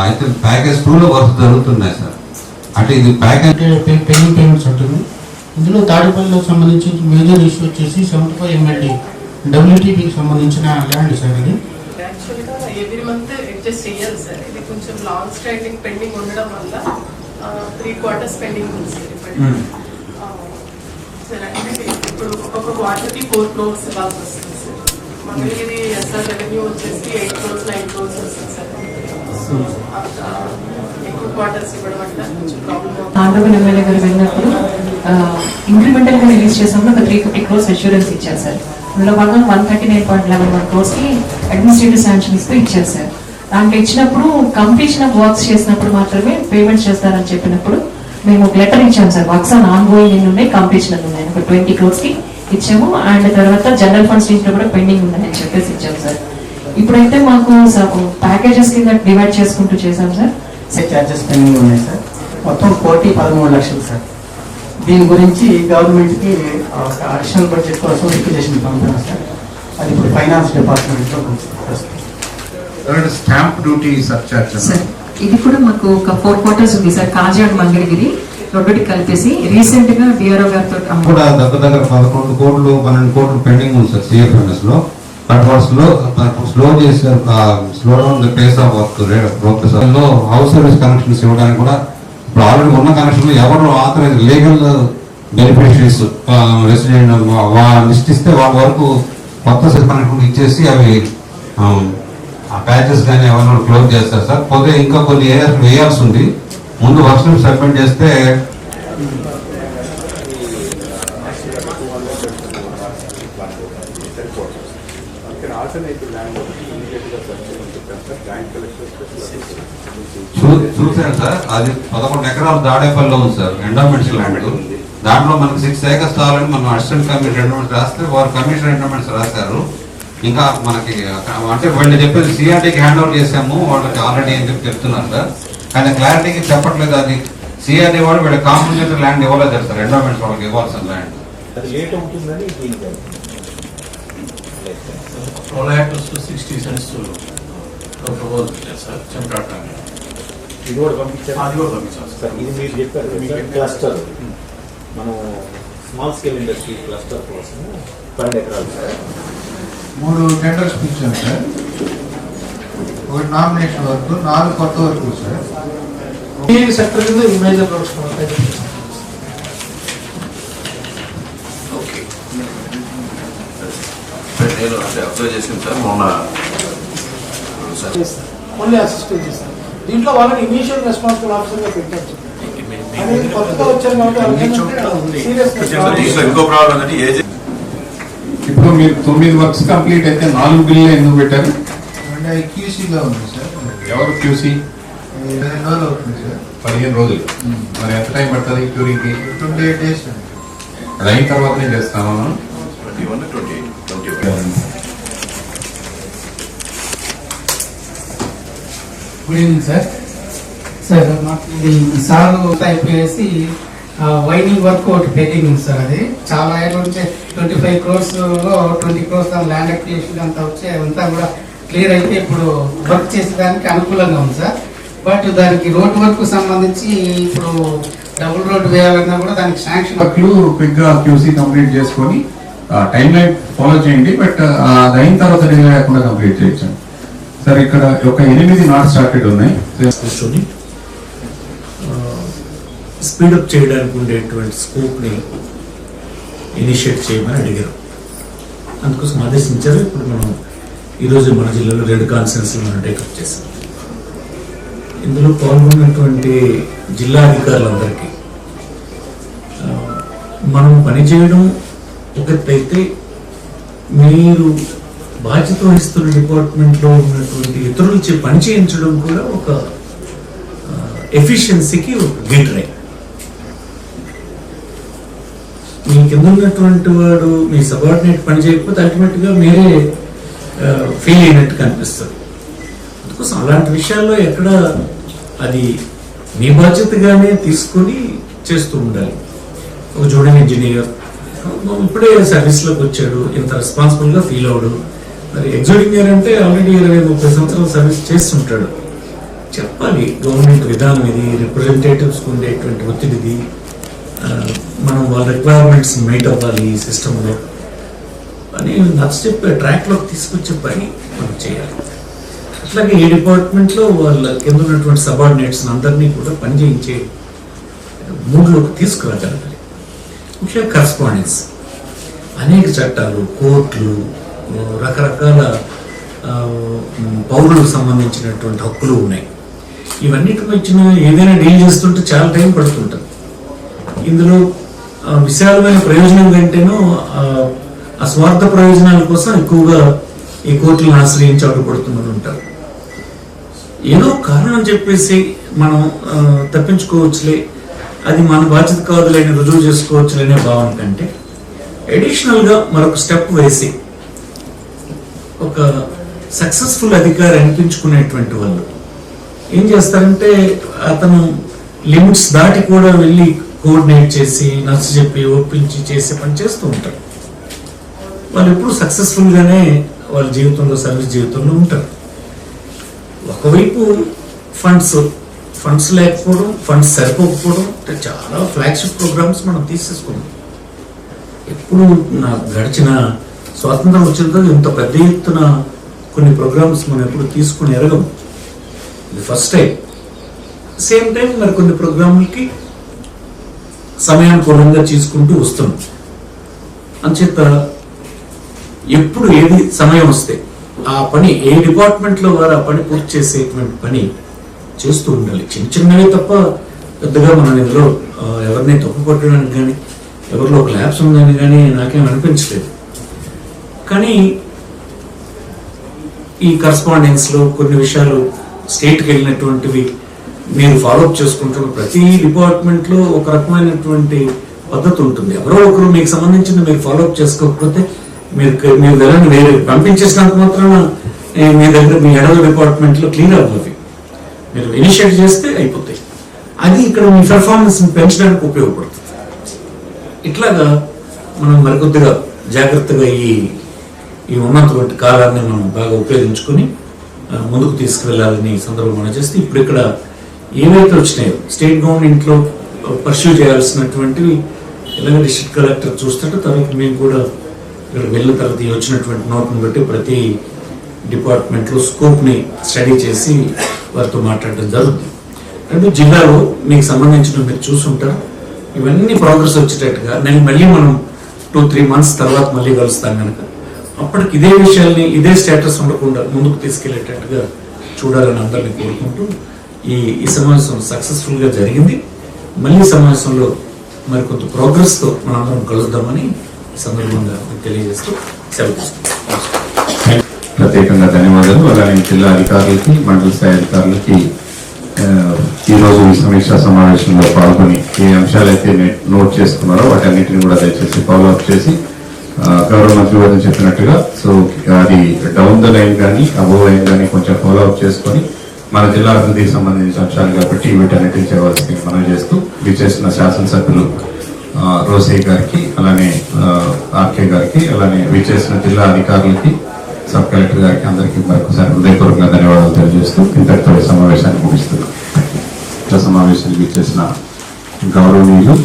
అయితే ప్యాకేజ్ 2లో వర్క్ జరుగుతున్నాయి సార్. అంటే ఇది ప్యాకేజ్ పెండింగ్ పేమెంట్స్ ఉంటుంది. ఇందులో తాడేపల్లిలో సంబంధించి మేజర్ ఇష్యూ వచ్చేసి 75 MLD WTPకి సంబంధించిన ల్యాండ్ సార్. ఇది యాక్చువల్గా ఎవ్రీ మంత్ అడ్జస్ట్ చేయాలి సార్. ఇది కొంచెం లాంగ్ స్టాండింగ్ పెండింగ్ ఉండడం వల్ల 3 quarters పెండింగ్ ఉంది సార్ ఇప్పటికి. సార్ అంటే ఇప్పుడు ఒక్కొక్క క్వార్టర్కి 4 crores ఇవ్వాల్సి వస్తుంది సార్. మంగళగిరి ఎస్ఆర్ రెవెన్యూ వచ్చేసి 8 crores 9 crores వస్తుంది సార్. సో ఎక్కువ క్వార్టర్స్ ఇవ్వడం వల్ల కొంచెం ప్రాబ్లమ్. ఆంధ్రప్రదేశ్ ఎమ్మెల్యే గారు వెళ్ళినప్పుడు ఇంక్రిమెంటల్ గా రిలీజ్ చేసినప్పుడు ఒక 350 crores అష్యూరెన్స్ ఇచ్చారు సార్. అందులో భాగంగా 139.11 crores కి అడ్మినిస్ట్రేటివ్ శాంక్షన్ ఇస్తూ ఇచ్చారు సార్. దాంట్లో ఇచ్చినప్పుడు కంప్లీషన్ ఆఫ్ వర్క్స్ చేసినప్పుడు మాత్రమే పేమెంట్ చేస్తారని చెప్పినప్పుడు మేము ఒక లెటర్ ఇచ్చాము sir. Works on on going ఎన్ని ఉన్నాయి, కంప్లీషన్ ఉన్నాయి, ఒక 20 crores కి ఇచ్చాము. అండ్ తర్వాత జనరల్ ఫండ్స్ నుంచి కూడా పెండింగ్ ఉందని చెప్పేసి ఇచ్చాము సార్. ఇప్పుడైతే మాకు ప్యాకేజెస్ కింద డివైడ్ చేసుకుంటూ చేసాం సార్. చార్జెస్ పెండింగ్ ఉన్నాయి సార్. మొత్తం 1,13 లక్షలు సార్. దీని గురించి గవర్నమెంట్కి అడిషనల్ బడ్జెట్ కోసం రిక్వెజేషన్ పంపాను సార్. అది ఇప్పుడు ఫైనాన్స్ డిపార్ట్మెంట్లో స్టాంప్ డ్యూటీ సర్చార్జ్ సార్. ఇది కూడా మాకు ఒక 4 quarters ఉంది సార్. కాజాడ్ మంగళగిరి రెండుటి కలిపేసి రీసెంట్ గా డిఆర్ఓ గారితో కూడా దగ్గర 11 కోట్లు 12 కోట్లు పెండింగ్ ఉంది సార్ CFMS లో. బట్ వాళ్ళు స్లో చేశారు, slow down the pace of work లో. హౌస్ సర్వీస్ కనెక్షన్స్ ఇవ్వడానికి కూడా ఇప్పుడు ఆల్రెడీ ఉన్న కనెక్షన్లు ఎవరు authorize legal beneficiaries resident list ఇస్తే వాళ్ళ వరకు కొత్త కనెక్షన్ ఇచ్చేసి అవి ఆ ప్యాచెస్ కానీ ఎవరైనా క్లోజ్ చేస్తారు సార్. పోతే ఇంకా కొన్ని ఏరియాస్ వేయాల్సి ఉంది. ముందు వర్క్స్ సబ్మిట్ చేస్తే చూసాను సార్. అది 11 ఎకరాలు దాడేపల్లిలో ఉంది సార్, ఎండోమెంట్స్ ల్యాండ్. దాంట్లో మనకి 6 acres కావాలని మనం అసిస్టెంట్ కమిషనర్ ఎండోమెంట్స్ రాస్తే వారు కమిషనర్ ఎండోమెంట్స్ రాశారు. ఇంకా మనకి అంటే వాళ్ళు చెప్పేది సిఆర్టీకి హ్యాండ్ ఓవర్ చేసాము వాళ్ళకి ఆల్రెడీ అని చెప్పి చెప్తున్నారు సార్. కానీ క్లారిటీకి చెప్పట్లేదు. అది సిఆర్టీ వాడు వీళ్ళ కాంపన్సేటరీ ల్యాండ్ ఇవ్వలేదు సార్. ఎండోమెంట్స్ వాళ్ళకి ఇవ్వాల్సిన ల్యాండ్ ఇది కూడా పంపించారు సార్. ఇది మీరు చెప్పారు క్లస్టర్, మనం స్మాల్ స్కేల్ ఇండస్ట్రీ క్లస్టర్ కోసం 12 ఎకరాలు సార్. 3 టెండర్స్ పిలిచాను సార్. 1 నామినేషన్ వర్క్, 4 కొత్త వర్క్ సార్. ఈ సెక్టర్ కింద ఈ మేజర్ వర్క్స్ ఓకే. నేను అంటే అప్లై చేసింది సార్ మొన్న ఓన్లీ అసిస్టెంట్ చేస్తాను. దీంట్లో వాళ్ళని ఇనీషియల్ రెస్పాన్సిబుల్ ఆఫీసర్గా పెట్టచ్చు. కొత్తగా వచ్చారు కాబట్టి ఇంకో ప్రాబ్లం అంటే ఏజ్. ఇప్పుడు మీరు 9 వర్క్స్ కంప్లీట్ అయితే 4 బిల్లు ఎందుకు పెట్టారు? అంటే QCలో ఉంది సార్. ఎవరు QC? 15 రోజులు అవుతుంది సార్. 15 రోజులు. మరి ఎంత టైం పడుతుంది క్యూరింగ్కి? 28 days అండి. అది అయిన తర్వాతనే చేస్తాను. 21, 28. Good evening sir. సార్ మాకు ఇది సార్ అయిపోయేసి వైనింగ్ వర్క్ ఒకటి పెండింగ్ ఉంది సార్. అది చాలా ఏళ్ళ నుంచి 25 crores లో 20 crores ల్యాండ్ అక్విజిషన్ అంతా వచ్చి అంతా కూడా క్లియర్ అయితే ఇప్పుడు వర్క్ చేసేదానికి అనుకూలంగా ఉంది సార్. బట్ దానికి రోడ్ వర్క్ సంబంధించి ఇప్పుడు డబుల్ రోడ్ వేయాలన్నా కూడా దానికి శాంక్షన్ క్విక్ గా QC కంప్లీట్ చేసుకొని టైం లైన్ ఫాలో చేయండి. బట్ అది అయిన తర్వాత డిలే లేకుండా కంప్లీట్ చేయొచ్చు సార్. ఇక్కడ ఒక 8 నాట్ స్టార్టెడ్ ఉన్నాయి. స్పీడప్ చేయడానికి ఉండేటువంటి స్కోప్ని ఇనిషియేట్ చేయమని అడిగారు. అందుకోసం ఆదేశించారు. ఇప్పుడు మనం ఈరోజు మన జిల్లాలో 2 కాన్ఫరెన్స్లు మనం టేకప్ చేసాం. ఇందులో పాల్గొన్నటువంటి జిల్లా అధికారులందరికీ మనం పనిచేయడం ఒకటైతే, మీరు బాధ్యత వహిస్తున్న డిపార్ట్మెంట్లో ఉన్నటువంటి ఇతరులచే పని చేయించడం కూడా ఒక ఎఫిషియన్సీకి ఒక గేట్. మీ కింద ఉన్నటువంటి వాడు మీ సబార్డినేట్ పని చేయకపోతే అల్టిమేట్గా మీరే ఫెయిల్ అయినట్టు కనిపిస్తుంది. అందుకోసం అలాంటి విషయాల్లో ఎక్కడ అది మీ బాధ్యతగానే తీసుకొని చేస్తూ ఉండాలి. ఒక జూనియర్ ఇంజనీర్ ఇప్పుడే సర్వీస్లోకి వచ్చాడు, ఇంత రెస్పాన్సిబుల్గా ఫీల్ అవడు. మరి ఎగ్జిక్యూటివ్ ఇంజనీర్ అంటే ఆల్రెడీ 20-30 సంవత్సరాలు సర్వీస్ చేస్తుంటాడు. చెప్పాలి గవర్నమెంట్ విధానం ఇది, రిప్రజెంటేటివ్స్కి ఉండేటువంటి ఒత్తిడిది, మనం వాళ్ళ రిక్వైర్మెంట్స్ మీట్ అవ్వాలి ఈ సిస్టంలో అని నచ్చ చెప్పే ట్రాక్లోకి తీసుకొచ్చే పని మనం చేయాలి. అట్లాగే ఈ డిపార్ట్మెంట్లో వాళ్ళ కింద ఉన్నటువంటి సబార్డినేట్స్ అందరినీ కూడా పనిచేయించే మూడ్లోకి తీసుకురాగలగాలి. ముఖ్యంగా కరస్పాండెన్స్, అనేక చట్టాలు, కోర్టులు, రకరకాల పౌరులకు సంబంధించినటువంటి హక్కులు ఉన్నాయి. ఇవన్నిటి వచ్చిన ఏదైనా డీల్ చేస్తుంటే చాలా టైం పడుతుంటుంది. ఇందులో విశాలమైన ప్రయోజనం కంటేనూ ఆ స్వార్థ ప్రయోజనాల కోసం ఎక్కువగా ఈ కోర్టులను ఆశ్రయించి అడ్డుపడుతున్నారు ఉంటారు. ఏదో కారణం చెప్పేసి మనం తప్పించుకోవచ్చులే, అది మన బాధ్యత కాదులేని రుజువు చేసుకోవచ్చులనే భావన కంటే అడిషనల్గా మరొక స్టెప్ వేసి ఒక సక్సెస్ఫుల్ అధికారి అనిపించుకునేటువంటి వాళ్ళు ఏం చేస్తారంటే అతను లిమిట్స్ దాటి కూడా వెళ్ళి కోఆర్డినేట్ చేసి నచ్చ చెప్పి ఒప్పించి చేసే పని చేస్తూ ఉంటారు. వాళ్ళు ఎప్పుడు సక్సెస్ఫుల్గానే వాళ్ళ జీవితంలో, సర్వీస్ జీవితంలో ఉంటారు. ఒకవైపు ఫండ్స్ లేకపోవడం, ఫండ్స్ సరిపోకపోవడం, చాలా ఫ్లాగ్షిప్ ప్రోగ్రామ్స్ మనం తీసేసుకున్నాం. ఎప్పుడు నాకు గడిచిన స్వాతంత్రం వచ్చిన తర్వాత ఇంత పెద్ద ఎత్తున కొన్ని ప్రోగ్రామ్స్ మనం ఎప్పుడు తీసుకుని ఎరగం. ఇది ఫస్ట్ టైం. సేమ్ టైం మరి కొన్ని ప్రోగ్రాములకి సమయానుకూలంగా తీసుకుంటూ వస్తున్నాం. అంచేత ఎప్పుడు ఏది సమయం వస్తే ఆ పని, ఏ డిపార్ట్మెంట్లో వారు ఆ పని పూర్తి చేసేటువంటి పని చేస్తూ ఉండాలి. చిన్న చిన్నవి తప్ప పెద్దగా మనం ఇందులో ఎవరిని తప్పు పట్టడానికి కానీ, ఎవరిలో ఒక ల్యాబ్స్ ఉందని కానీ నాకేం అనిపించలేదు. కానీ ఈ కరస్పాండెన్స్లో కొన్ని విషయాలు స్టేట్కి వెళ్ళినటువంటివి మీరు ఫాలోఅప్ చేసుకుంటున్న ప్రతి డిపార్ట్మెంట్లో ఒక రకమైనటువంటి పద్ధతి ఉంటుంది. ఎవరో ఒకరు మీకు సంబంధించిన మీరు ఫాలోఅప్ చేసుకోకపోతే మీరు వెళ్ళని వేరే పంపించేసినంత మాత్రాన మీ దగ్గర మీ ఎడల డిపార్ట్మెంట్లో క్లియర్ అవ్వదు. మీరు ఇనిషియేట్ చేస్తే అయిపోతాయి. అది ఇక్కడ మీ పెర్ఫార్మెన్స్ పెంచడానికి ఉపయోగపడుతుంది. ఇట్లాగా మనం మరికొద్దిగా జాగ్రత్తగా ఈ ఉన్నటువంటి కాలాన్ని మనం బాగా ఉపయోగించుకొని ముందుకు తీసుకువెళ్ళాలని సందర్భం మనం చేస్తే, ఇప్పుడు ఇక్కడ ఏవైతే వచ్చినాయో స్టేట్ గవర్నమెంట్లో పర్స్యూ చేయాల్సినటువంటివి ఇలాగ డిస్ట్రిక్ట్ కలెక్టర్ చూస్తుంటే, తర్వాత మేము కూడా ఇక్కడ వెళ్ళిన తర్వాత వచ్చినటువంటి నోట్ని బట్టి ప్రతి డిపార్ట్మెంట్లో స్కోప్ని స్టడీ చేసి వారితో మాట్లాడడం జరుగుతుంది. అంటే జిల్లాలో మీకు సంబంధించిన మీరు చూసుంటారు, ఇవన్నీ ప్రోగ్రెస్ వచ్చేటట్టుగా నేను మళ్ళీ మనం 2-3 months తర్వాత మళ్ళీ కలుస్తాం కనుక అప్పటికి ఇదే విషయాల్ని, ఇదే స్టేటస్ ఉండకుండా ముందుకు తీసుకెళ్లేటట్టుగా చూడాలని అందరినీ కోరుకుంటూ ఈ సమావేశం సక్సెస్ఫుల్గా జరిగింది. మళ్ళీ సమావేశంలో మరికొంత ప్రోగ్రెస్తో మనందరం కలుద్దామని ఈ సందర్భంగా తెలియజేస్తూ సెలవు తీసుకుంటాం. ప్రత్యేకంగా ధన్యవాదాలు. అలానే జిల్లా అధికారులకి, మండల స్థాయి అధికారులకి ఈరోజు ఈ సమీక్షా సమావేశంలో పాల్గొని ఏ అంశాలైతే నోట్ చేసుకున్నారో వాటన్నిటిని కూడా దయచేసి ఫాలోఅప్ చేసి గౌరవ మంత్రి గారు చెప్పినట్టుగా సో అది డౌన్ ద లైన్ కానీ అబోవ్ లైన్ కానీ కొంచెం ఫాలోఅప్ చేసుకొని మన జిల్లా అభివృద్ధికి సంబంధించిన అంశాలు కాబట్టి వీటన్నిటిని చేయవలసింది మనం చేస్తూ విచ్చేసిన శాసనసభ్యులు రోసయ్య గారికి, అలానే ఆర్కే గారికి, అలానే విచ్చేసిన జిల్లా అధికారులకి, సబ్ కలెక్టర్ గారికి అందరికీ మరొకసారి హృదయపూర్వకంగా ధన్యవాదాలు తెలియజేస్తూ ఇంతటితో సమావేశాన్ని ముగిస్తున్నాం. సమావేశానికి విచ్చేసిన గౌరవనీయులు